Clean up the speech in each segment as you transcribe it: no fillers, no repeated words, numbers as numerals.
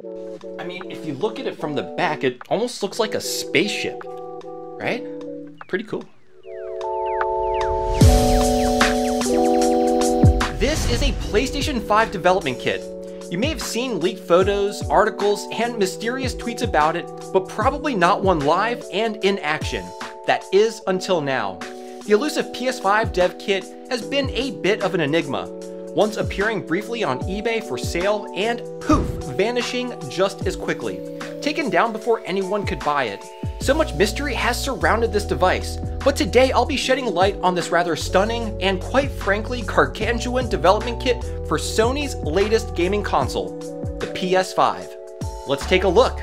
I mean, if you look at it from the back, it almost looks like a spaceship, right? Pretty cool. This is a PlayStation 5 development kit. You may have seen leaked photos, articles, and mysterious tweets about it, but probably not one live and in action. That is until now. The elusive PS5 dev kit has been a bit of an enigma, once appearing briefly on eBay for sale and poof, vanishing just as quickly, taken down before anyone could buy it. So much mystery has surrounded this device, but today I'll be shedding light on this rather stunning and quite frankly gargantuan development kit for Sony's latest gaming console, the PS5. Let's take a look.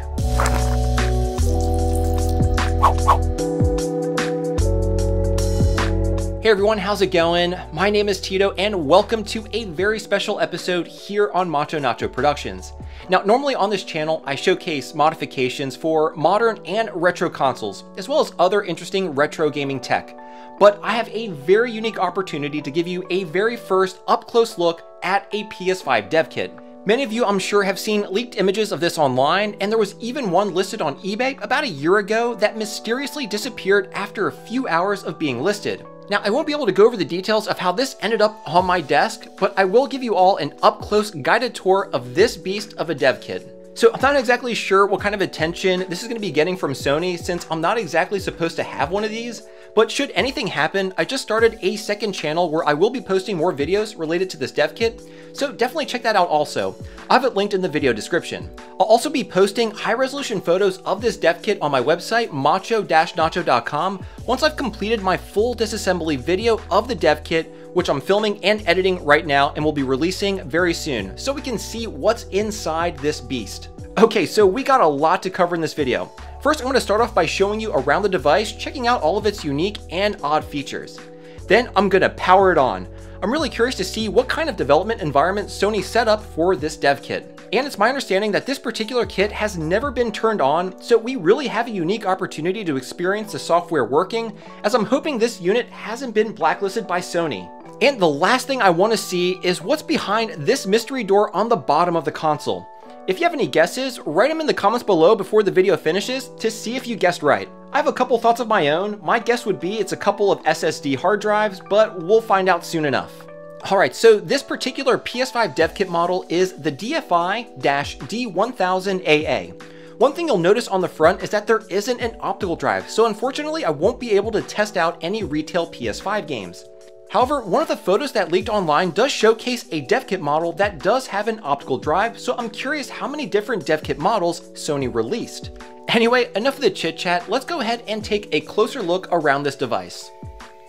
Hey everyone, how's it going? My name is Tito and welcome to a very special episode here on Macho Nacho Productions. Now, normally on this channel, I showcase modifications for modern and retro consoles, as well as other interesting retro gaming tech. But I have a very unique opportunity to give you a very first up-close look at a PS5 dev kit. Many of you, I'm sure, have seen leaked images of this online, and there was even one listed on eBay about a year ago that mysteriously disappeared after a few hours of being listed. Now, I won't be able to go over the details of how this ended up on my desk, but I will give you all an up-close guided tour of this beast of a dev kit. So I'm not exactly sure what kind of attention this is going to be getting from Sony, since I'm not exactly supposed to have one of these, but should anything happen, I just started a second channel where I will be posting more videos related to this dev kit, so definitely check that out also. I have it linked in the video description. I'll also be posting high-resolution photos of this dev kit on my website, macho-nacho.com, once I've completed my full disassembly video of the dev kit, which I'm filming and editing right now and will be releasing very soon, so we can see what's inside this beast. Okay, so we got a lot to cover in this video. First, I'm going to start off by showing you around the device, checking out all of its unique and odd features. Then I'm going to power it on. I'm really curious to see what kind of development environment Sony set up for this dev kit. And it's my understanding that this particular kit has never been turned on, so we really have a unique opportunity to experience the software working, as I'm hoping this unit hasn't been blacklisted by Sony. And the last thing I want to see is what's behind this mystery door on the bottom of the console. If you have any guesses, write them in the comments below before the video finishes to see if you guessed right. I have a couple thoughts of my own. My guess would be it's a couple of SSD hard drives, but we'll find out soon enough. Alright, so this particular PS5 dev kit model is the DFI-D1000AA. One thing you'll notice on the front is that there isn't an optical drive, so unfortunately I won't be able to test out any retail PS5 games. However, one of the photos that leaked online does showcase a dev kit model that does have an optical drive, so I'm curious how many different dev kit models Sony released. Anyway, enough of the chit chat, let's go ahead and take a closer look around this device.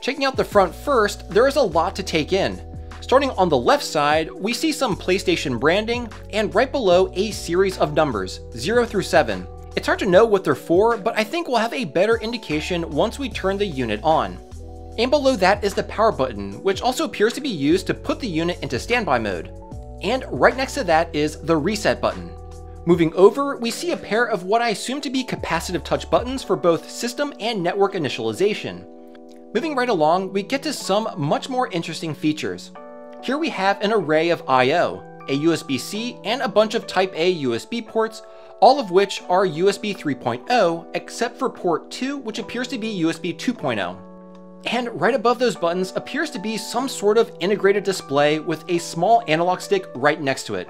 Checking out the front first, there is a lot to take in. Starting on the left side, we see some PlayStation branding, and right below a series of numbers, 0 through 7. It's hard to know what they're for, but I think we'll have a better indication once we turn the unit on. And below that is the power button, which also appears to be used to put the unit into standby mode. And right next to that is the reset button. Moving over, we see a pair of what I assume to be capacitive touch buttons for both system and network initialization. Moving right along, we get to some much more interesting features. Here we have an array of I/O, a USB-C, and a bunch of Type-A USB ports, all of which are USB 3.0, except for port 2, which appears to be USB 2.0. And right above those buttons appears to be some sort of integrated display with a small analog stick right next to it.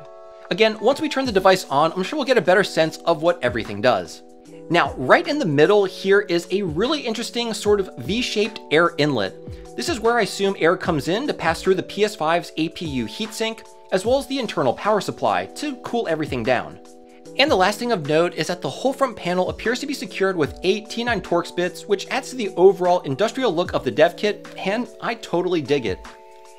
Again, once we turn the device on, I'm sure we'll get a better sense of what everything does. Now, right in the middle here is a really interesting sort of V-shaped air inlet. This is where I assume air comes in to pass through the PS5's APU heatsink, as well as the internal power supply to cool everything down. And the last thing of note is that the whole front panel appears to be secured with 8 T9 Torx bits, which adds to the overall industrial look of the dev kit, and I totally dig it.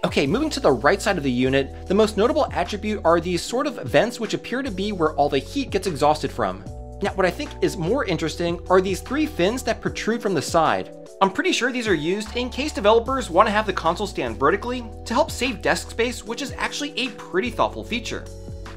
Okay, moving to the right side of the unit, the most notable attribute are these sort of vents which appear to be where all the heat gets exhausted from. Now, what I think is more interesting are these 3 fins that protrude from the side. I'm pretty sure these are used in case developers want to have the console stand vertically to help save desk space, which is actually a pretty thoughtful feature.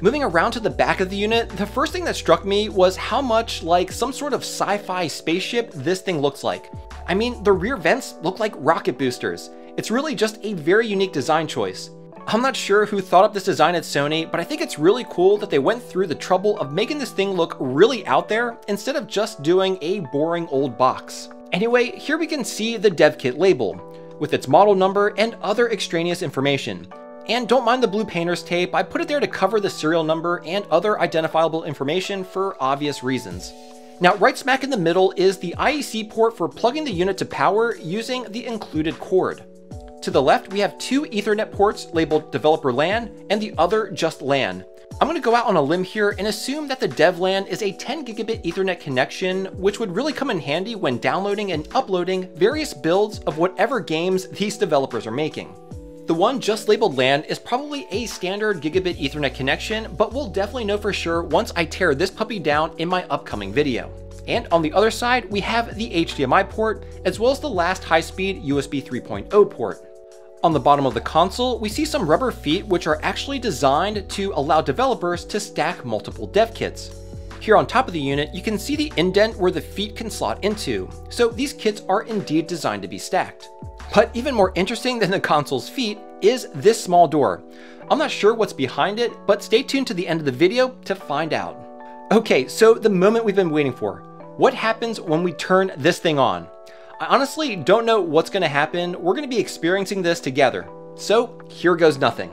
Moving around to the back of the unit, the first thing that struck me was how much like some sort of sci-fi spaceship this thing looks like. I mean, the rear vents look like rocket boosters. It's really just a very unique design choice. I'm not sure who thought up this design at Sony, but I think it's really cool that they went through the trouble of making this thing look really out there instead of just doing a boring old box. Anyway, here we can see the dev kit label, with its model number and other extraneous information. And don't mind the blue painter's tape, I put it there to cover the serial number and other identifiable information for obvious reasons. Now, right smack in the middle is the IEC port for plugging the unit to power using the included cord. To the left, we have two Ethernet ports labeled Developer LAN and the other just LAN. I'm going to go out on a limb here and assume that the Dev LAN is a 10 gigabit Ethernet connection, which would really come in handy when downloading and uploading various builds of whatever games these developers are making. The one just labeled LAN is probably a standard gigabit Ethernet connection, but we'll definitely know for sure once I tear this puppy down in my upcoming video. And on the other side, we have the HDMI port, as well as the last high-speed USB 3.0 port. On the bottom of the console, we see some rubber feet which are actually designed to allow developers to stack multiple dev kits. Here on top of the unit, you can see the indent where the feet can slot into, so these kits are indeed designed to be stacked. But even more interesting than the console's feet is this small door. I'm not sure what's behind it, but stay tuned to the end of the video to find out. Okay, so the moment we've been waiting for. What happens when we turn this thing on? I honestly don't know what's going to happen. We're going to be experiencing this together. So here goes nothing.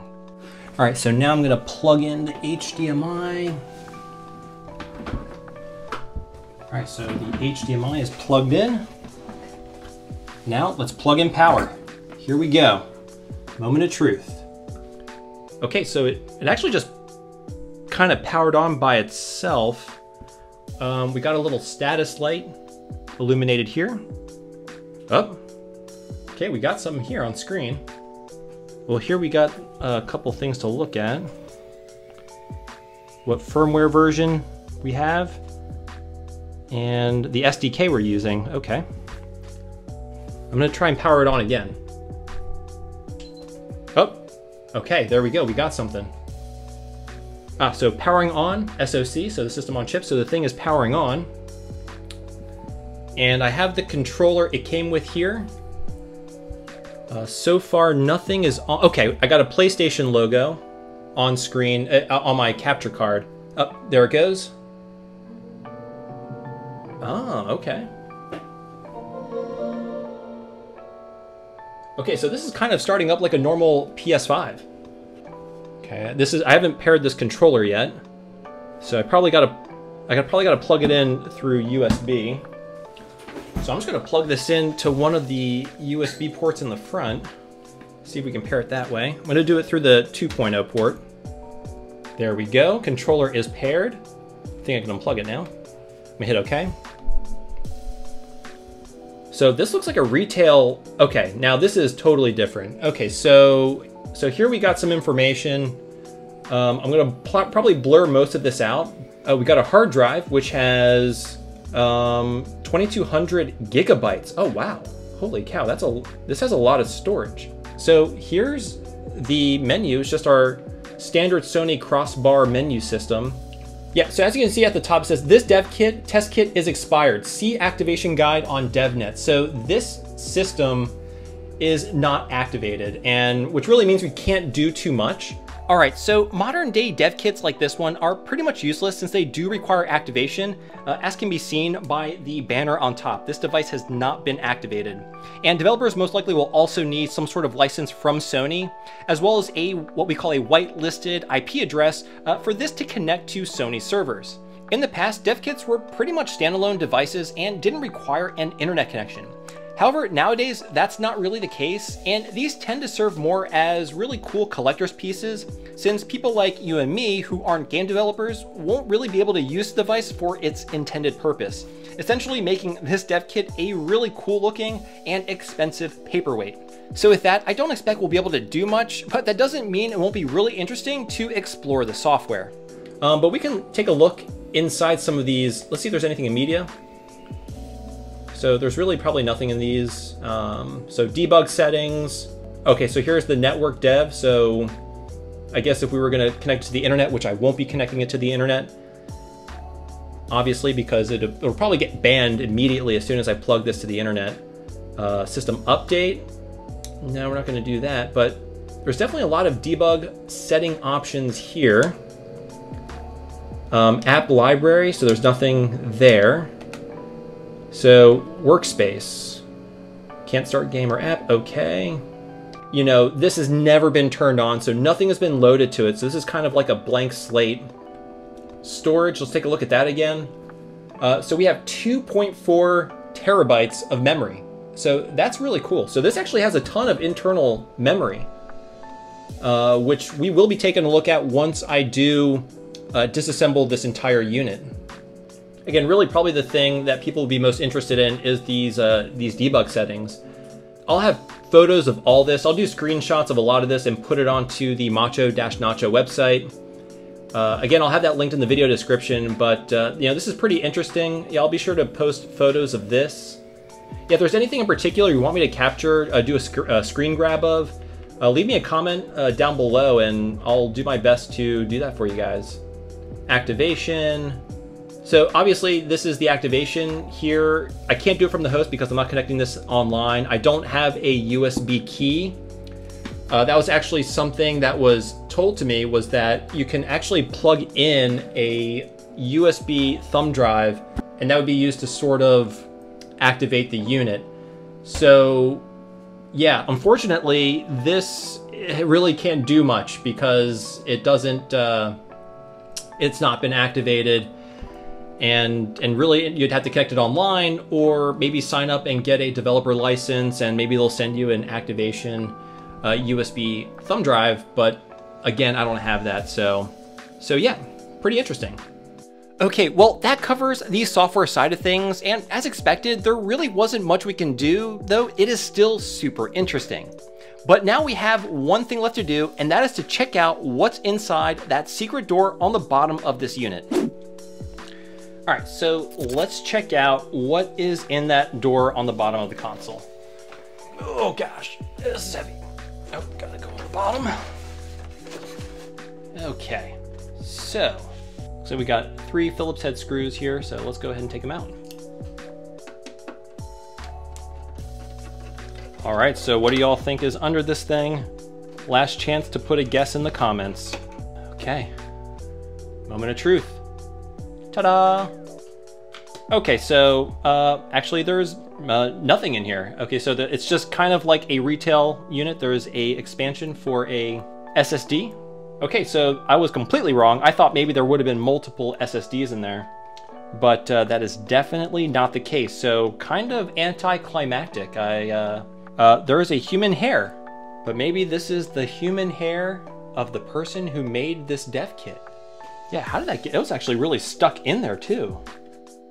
All right, so now I'm going to plug in the HDMI. All right, so the HDMI is plugged in. Now let's plug in power. Here we go. Moment of truth. Okay, so it actually just kind of powered on by itself. We got a little status light illuminated here. Oh, okay, we got something here on screen. Well, here we got a couple things to look at. What firmware version we have and the SDK we're using. Okay. I'm gonna try and power it on again. Oh, okay, there we go, we got something. So powering on, SoC, so the system on chip, so the thing is powering on. And I have the controller it came with here. So far, nothing is on. Okay, I got a PlayStation logo on screen, on my capture card. Oh, there it goes. Oh, okay. Okay, so this is kind of starting up like a normal PS5. Okay, I haven't paired this controller yet, so I probably gotta plug it in through USB. So I'm just gonna plug this in to one of the USB ports in the front. See if we can pair it that way. I'm gonna do it through the 2.0 port. There we go, controller is paired. I think I can unplug it now. I'm gonna hit OK. So this looks like a retail, okay, now this is totally different. Okay, so here we got some information. I'm gonna probably blur most of this out. We got a hard drive, which has 2,200 gigabytes. Oh, wow. Holy cow, this has a lot of storage. So here's the menu, it's just our standard Sony crossbar menu system. Yeah, so as you can see at the top, it says this dev kit, test kit is expired. See activation guide on DevNet. So this system is not activated, and which really means we can't do too much. All right, so modern day dev kits like this one are pretty much useless since they do require activation, as can be seen by the banner on top. This device has not been activated. And developers most likely will also need some sort of license from Sony, as well as what we call a whitelisted IP address for this to connect to Sony servers. In the past, dev kits were pretty much standalone devices and didn't require an internet connection. However, nowadays, that's not really the case, and these tend to serve more as really cool collector's pieces, since people like you and me who aren't game developers won't really be able to use the device for its intended purpose, essentially making this dev kit a really cool looking and expensive paperweight. So with that, I don't expect we'll be able to do much, but that doesn't mean it won't be really interesting to explore the software. But we can take a look inside some of these. Let's see if there's anything in media. So there's really probably nothing in these. So debug settings. Okay, so here's the network dev. So I guess if we were gonna connect to the internet, which I won't be connecting it to the internet, obviously, because it'll probably get banned immediately as soon as I plug this to the internet. System update. No, we're not gonna do that, but There's definitely a lot of debug setting options here. App library, so there's nothing there. So workspace, can't start game or app, okay. You know, this has never been turned on, so nothing has been loaded to it. So this is kind of like a blank slate. Storage, let's take a look at that again. So we have 2.4 terabytes of memory. So that's really cool. So this actually has a ton of internal memory, which we will be taking a look at once I do disassemble this entire unit. Again, really probably the thing that people will be most interested in is these debug settings. I'll have photos of all this. I'll do screenshots of a lot of this and put it onto the Macho-Nacho website. Again, I'll have that linked in the video description, but you know, this is pretty interesting. Yeah, I'll be sure to post photos of this. Yeah, if there's anything in particular you want me to capture, do a screen grab of, leave me a comment down below and I'll do my best to do that for you guys. Activation. So obviously this is the activation here. I can't do it from the host because I'm not connecting this online. I don't have a USB key. That was actually something that was told to me, was that you can actually plug in a USB thumb drive and that would be used to sort of activate the unit. So yeah, unfortunately this really can't do much because it doesn't, it's not been activated. And really you'd have to connect it online or maybe sign up and get a developer license and maybe they'll send you an activation USB thumb drive, but again, I don't have that. So yeah, pretty interesting. Okay, well, that covers the software side of things, and as expected, there really wasn't much we can do, though it is still super interesting. But now we have one thing left to do, and that is to check out what's inside that secret door on the bottom of this unit. All right, so let's check out what is in that door on the bottom of the console. Oh gosh, this is heavy. Oh, gotta go on the bottom. Okay, so we got 3 Phillips head screws here, so let's go ahead and take them out. All right, so what do y'all think is under this thing? Last chance to put a guess in the comments. Okay, moment of truth. Ta-da! Okay, so actually there's nothing in here. Okay, so it's just kind of like a retail unit. There's a expansion for a SSD. Okay, so I was completely wrong. I thought maybe there would have been multiple SSDs in there, but that is definitely not the case. So kind of anticlimactic. There is a human hair, but maybe this is the human hair of the person who made this dev kit. Yeah, how did that get? It was actually really stuck in there too.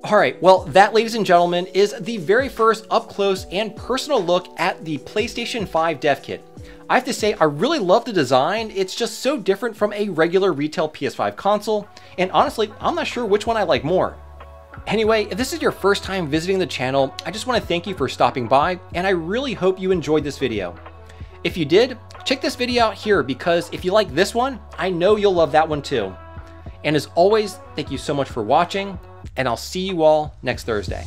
All right, well, that, ladies and gentlemen, is the very first up close and personal look at the PlayStation 5 dev kit. I have to say, I really love the design. It's just so different from a regular retail PS5 console, and honestly, I'm not sure which one I like more. Anyway, if this is your first time visiting the channel, I just want to thank you for stopping by, and I really hope you enjoyed this video. If you did, check this video out here, because if you like this one, I know you'll love that one too. And as always, thank you so much for watching, and I'll see you all next Thursday.